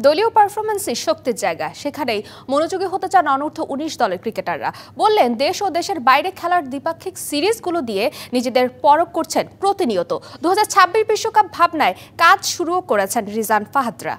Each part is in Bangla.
দলীয় পারফরমেন্সই শক্তির জায়গা, সেখানেই মনোযোগী হতে চান অনূর্ধ্ব ১৯ দলের ক্রিকেটাররা। বললেন, দেশ ও দেশের বাইরে খেলার দ্বিপাক্ষিক সিরিজগুলো দিয়ে নিজেদের পরখ করছেন প্রতিনিয়ত। ২০২৬ বিশ্বকাপ ভাবনায় কাজ শুরুও করেছেন রিজান ফাহাদরা।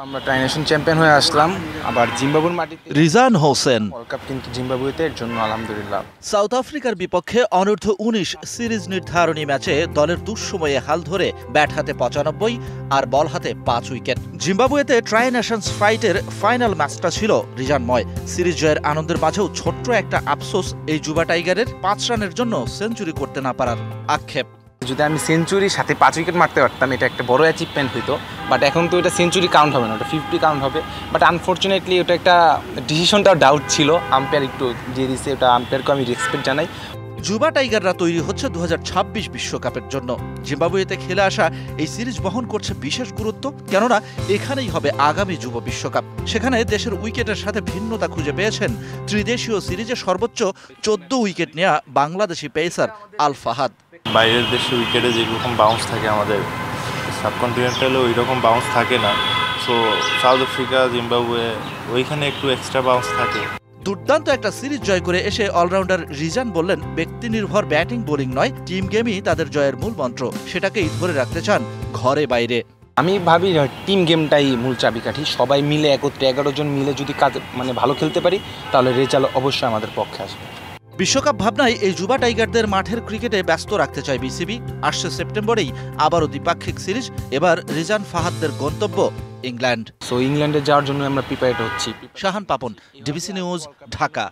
আমরা ট্রাইনেশন চ্যাম্পিয়ন হয়ে আসলাম, আবার জিম্বাবুর মাটিতে রিজান হোসেন ওয়ার্ল্ড কাপ কিন্তু জিম্বাবুয়েতে, এর জন্য আলহামদুলিল্লাহ। সাউথ আফ্রিকার বিপক্ষে অনূর্ধ্ব ১৯ সিরিজ নির্ধারণী ম্যাচে দলের দুঃসময়ে হাল ধরে ব্যাট হাতে ৯৫ আর বল হাতে ৫ উইকেট। জিম্বাবুয়েতে ট্রাই নেশনস ফাইটের ফাইনাল ম্যাচটা ছিল রিজানময়। সিরিজ জয়ের আনন্দের মাঝেও ছোট্ট একটা আফসোস এই যুবা টাইগারের ৫ রানের জন্য সেঞ্চুরি করতে না পারার আক্ষেপ। যদি আমি সেঞ্চুরির সাথে ৫ উইকেট মারতে পারতাম, এটা একটা বড় অ্যাচিভমেন্ট হইতো। বাট এখন তো এটা সেঞ্চুরি কাউন্ট হবে না, ওটা 50 কাউন্ট হবে। বাট আনফর্চুনেটলি ওটা একটা ডিসিশনটাও ডাউট ছিল, আম্পায়ার একটু দিয়ে দিচ্ছে, ওটা আম্পায়ারকে আমি রেসপেক্ট জানাই। যুবা টাইগাররা তৈরি হচ্ছে ২০২৬ বিশ্বকাপের জন্য। জিম্বাবুয়েতে খেলে আসা এই সিরিজ বহন করছে বিশেষ গুরুত্ব, কেননা এখানেই হবে আগামী যুব বিশ্বকাপ। সেখানে দেশের উইকেটের সাথে ভিন্নতা খুঁজে পেয়েছেন ত্রিদেশীয় সিরিজে সর্বোচ্চ ১৪ উইকেট নেওয়া বাংলাদেশি পেসার আল ফাহাদ। বাইরের দেশের উইকেটে যেরকম বাউন্স থাকে আমাদের সাবকন্টিনেন্টালে ওই রকম বাউন্স থাকে না। সো সাউথ আফ্রিকা, জিম্বাবুয়ে ওইখানে একটু এক্সট্রা বাউন্স থাকে। দুর্দান্ত একটা সিরিজ জয় করে এসে অলরাউন্ডার রিজান বললেন, ব্যক্তি নির্ভর ব্যাটিং বোলিং নয়, টিম গেমই তাদের জয়ের মূল মন্ত্র। সেটাকেই ধরে রাখতে চান ঘরে বাইরে। আমি ভাবি টিম গেমটাই মূল চাবিকাঠি। সবাই মিলে একত্রে ১১ জন মিলে যদি কাজ ভালো খেলতে পারি, তাহলে রেজাল্ট অবশ্যই আমাদের পক্ষে আসবে। বিশ্বকাপ ভাবনায় এই যুবা টাইগারদের মাঠের ক্রিকেটে ব্যস্ত রাখতে চায় বিসিবি। আসছে সেপ্টেম্বরেই আবারও দ্বিপাক্ষিক সিরিজ। এবার রিজান ফাহাদদের গন্তব্য ইংল্যান্ড। সো ইংল্যান্ডে যাওয়ার জন্য আমরা প্রিপেয়ার্ড হচ্ছি। Shahan Papon, DBC news, Dhaka.